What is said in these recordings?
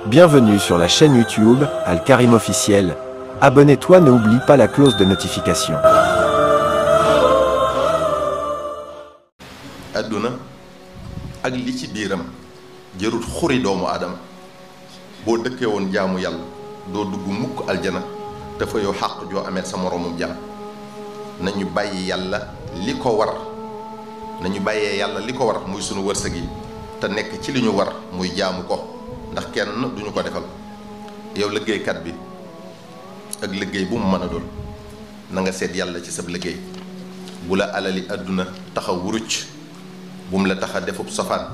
Bienvenue sur la chaîne YouTube Al Karim officiel. Abonne-toi, n'oublie pas la cloche de notification. aduna ak li ci biiram jërut xuri doomu aadama boo dëkkee woon jaamu yàlla doo dugg mukk aljana te fa yow xàq joo amee sa moroomum jaam nañu bàyyi yàlla li ko war nañu bàyyee yàlla li ko war muy sunu wërsëg yi te nekk ci li ñu war muy jaamu ko ndax kenn duñu ko defal yow liggéeykat bi ak liggéey bu mu mën a doon na nga seet yàlla ci sab liggéey bu la alali àdduna taxa wuruc bu mu la tax a defub sofaan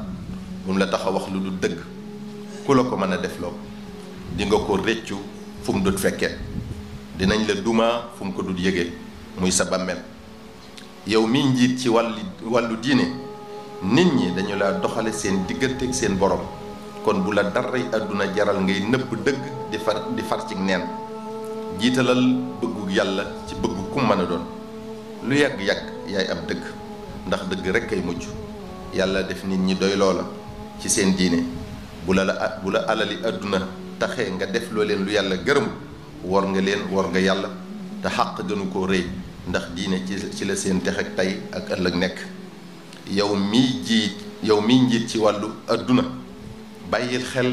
bu mu la tax a wax lu du dëgg ku la ko mën a def loo di nga ko réccu fu mu dut fekkee dinañ la duma fu mu ko dut yëgee muy sa bàmmeel yow mi njiit ci wàllu diine nit ñi dañu la doxale seen diggante ak seen borom kon bu la daray àdduna jaral ngay nëbb dëgg di far ci neen jiitalal bëggu yàlla ci bëggu kum mën a doon lu yàgg-yàgg yaay am dëgg ndax dëgg rekk ay mujj yàlla def nit ñi doy loola ci seen diine bu la alali àdduna taxee nga def loo leen lu yàlla gërëm war nga leen war nga yàlla te xàq gënu koo rëy ndax diine ci la seen tex ak tey ak ëllëg nekk yow miy njiit ci wàllu àdduna bàyyil xel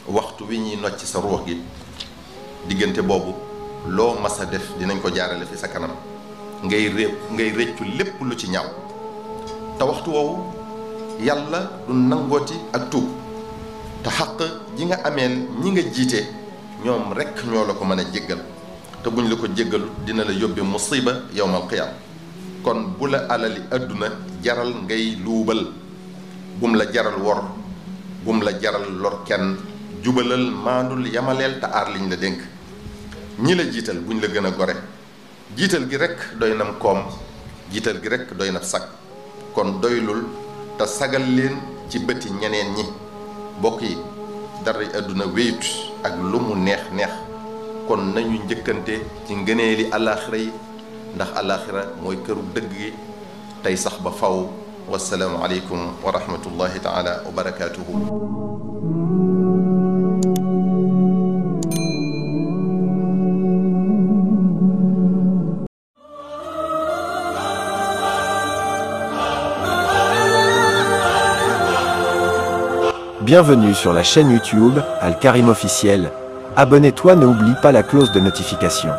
waxtu wi ñuy nocc sa ruux gi diggante boobu loo mas a def dinañ ko jaarale fi sa kanam ngay réccu lépp lu ci ñaaw te waxtu woowu yàlla du nangooti ak tuub te xaq ji nga ameel ñi nga jiite ñoom rekk ñoo la ko mën a jéggal te buñ la ko jéggalu dina la yóbbe musiba yowmal qiyaam kon bu la alali àdduna jaral ngay luubal bum la jaral wor bum la jaral lor kenn jubalal maandul yamaleel te aar liñ la dénk ñi la jiital buñ la gën a gore jiital gi rekk doy nam koom jiital gi rekk doy na sag kon doylul te sagal leen ci bëti ñeneen ñi bokk yi dara àdduna wéyut ak lu mu neex neex kon nañu njëkkante ci ngëneeli alaaxira yi ndax alaaxira mooy këru dëgg gi tey sax ba faw wassalaamu aleykum wa rahmatullahi taala wa barakaatuhu. Bienvenue sur la chaîne YouTube Al Karim officiel. Abonne-toi, n'oublie pas la cloche de notification.